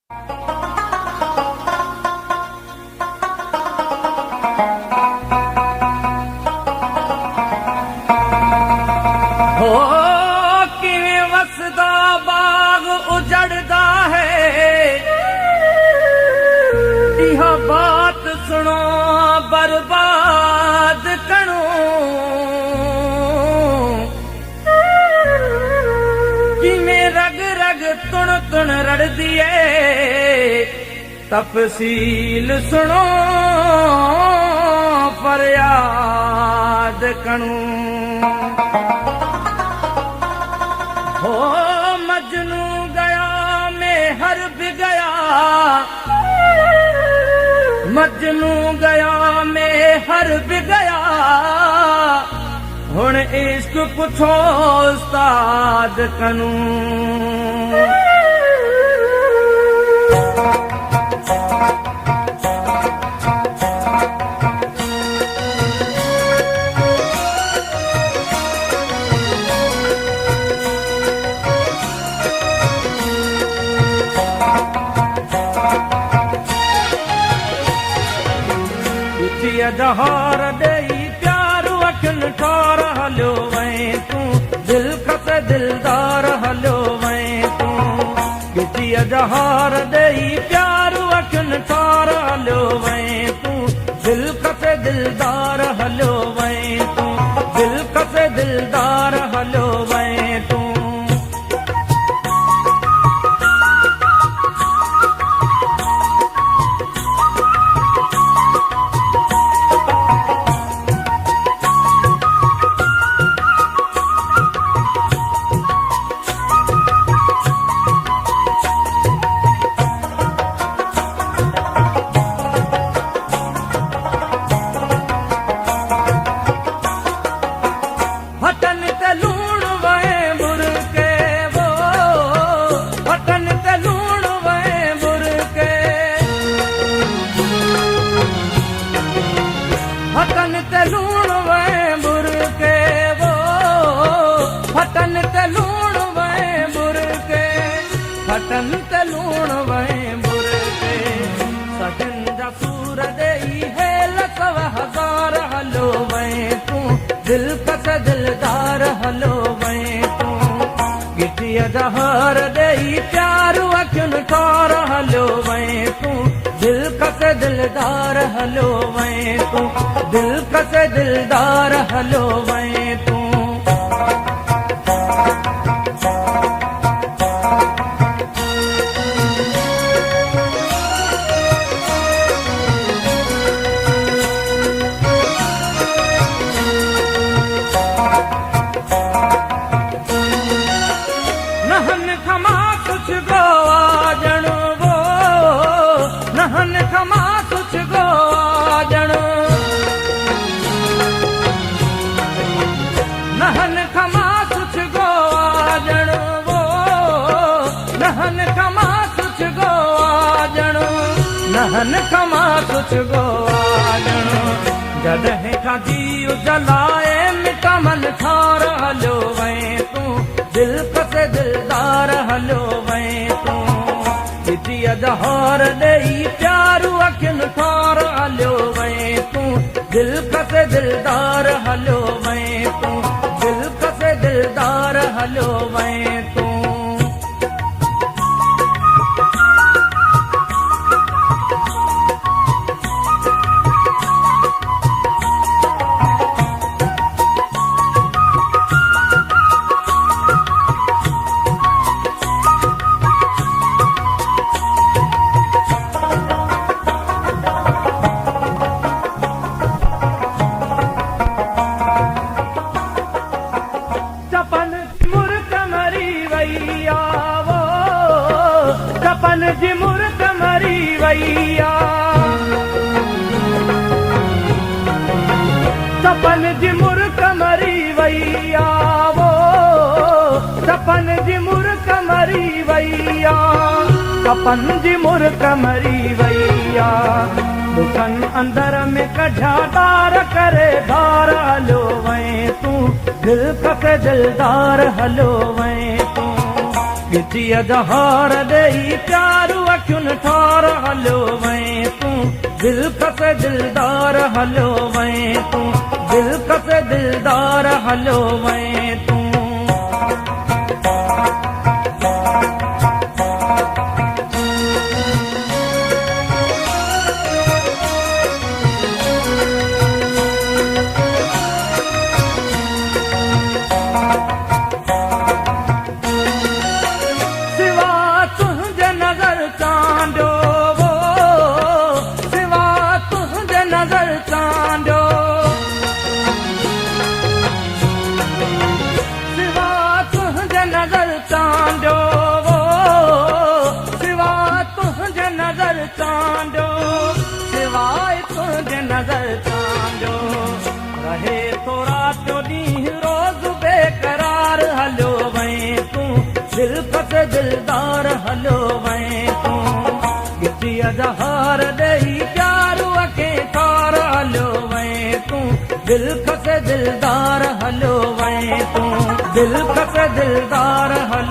हो किवें वसदा बाग उजड़दा है, इह बात सुनो बर्बाद कणो। किवें रग रग तुण तुण रड़दी है, तफसील सुनो फरियाद कणो। हो मजनू गया मैं हर भी गया, मजनू गया मैं हर भी गया। हुण इश्क पुछो उस्ताद कनू। जहार देई प्यारू अखिन ठार हलो वहीं तू, दिल खसे दिलदार हलो वहीं तू। किसी जहार देई प्यारू अखिन ठार हलो वहीं तू, दिल खसे दिलदार हलो वहीं तू, दिल खसे दिलदार हलो वहीं तू। हटन ते लूण वहें बुर के वो, हटन ते लूण वहें बुर के, हटन ते लूण वहें बुर के वो, हटन ते लूण वहें बुर के, हटन ते लूण वहें बुर के। सजन जा सूर देई है लसव हजार हलो वहें तू, दिल कस दिलदार हलो वहीं तू। गिटिया जहार देई प्यारू अखिन ठार हलो वहीं तू, दिल कस दिलदार हलो वहीं तू, दिल कस दिलदार हलो वहीं तू। नहन खमा कुछ गो आजण वो, नहन खमा कुछ गो आजण, नहन खमा कुछ गो आजण वो, नहन खमा कुछ गो आजण, नहन खमा कुछ गो आजण। जॾहिं खां जीव जलाए मिटा मन ठार हलो वहीं तू, दिल कसे दिलदार हलो वहीं तू। किथिया जहार देई प्यारू अखिन ठार हलो वहीं तू, दिल कसे दिलदार हलो वहीं तू, दिल कसे दिलदार हलो वहीं तू। चपन मुर्क मरी वैया वो, चपन जी मुर्क मरी वैया, चपन जी मुर्क मरी वैया वो, चपन जी मुर्क मरी वैया, चपन जी मुर्क मरी वैया। दुखन अंदर में कढ़ा दार करे धार हलो वहीं तू, दिल कसे दिलदार हलो वहीं तू। गिटीअ जा हार ॾेई प्यारू अखियुनि ठार हलियो वहीं तूं दिलकश दिलदार हलियो वहीं तूं दिलकश दिलदार हलियो वहीं तूं सिवाय तुझे नजर चांदो रहे तो रात ॾींहुं रोज़ बेकरार हलियो वहीं तूं दिलकश दिलदार हलियो वहीं तूं गिटीअ जा हार ॾेई प्यारू खे ठार हलियो वहीं तूं दिलकश दिलदार हलियो वहीं तूं दिलकश दिलदार हलियो